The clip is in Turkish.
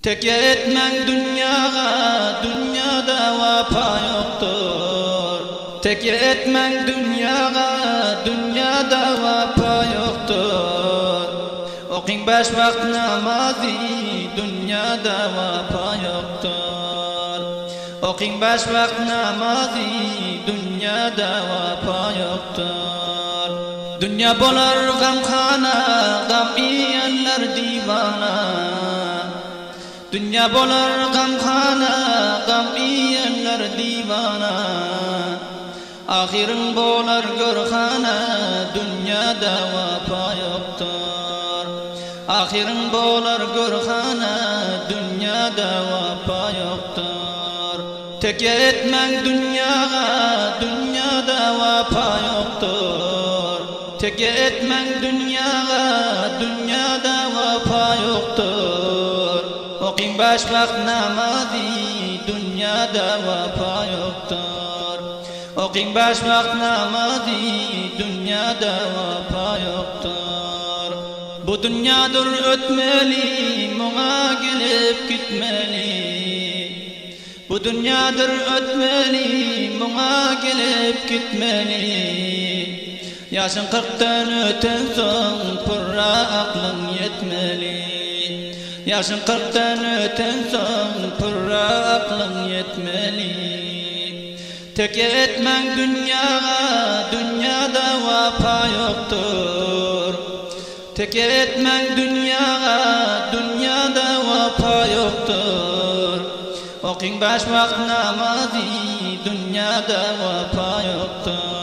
Tekke etmen dünyaya, dünyada vapa yoktur. Tekke etmen dünyaya, dünyada vapa yoktur. Oqing beş vakt namazı, dünyada vapa yoktur. Oqing beş vakt namazı, dünyada vapa yoktur. Dünya bolar gamkhana, gam yiyenler divana. Dünya bolar gamkhana, gam yiyenler divana. Ahirin bolar görkhana, dünyada vapa yoktur. Ahirin bolar görkhana, dünyada vapa yoktur. Tekke etmen dünyaya, dünyada vapa yoktur. Tekke etmen dünyaya, dünyada vapa yoktur. Oqing beş vakt namazı, dünyada vapa yoktur. Oqing beş vakt namazı, dünyada vapa yoktur. Bu dünyadır ötmeli, muğa gelip gitmeli. Bu dünyadır ötmeli, muğa gelip gitmeli. Yaşın 40'tan öten son, pırra aklın yetmeli. Yaşın 40'tan öten son, pırra aklın yetmeli. Tekke etmen dünyaya, dünyada vapa yoktur. Tekke etmen dünyaya, dünyada vapa yoktur. Oqing beş vakt namazı, dünyada vapa yoktur.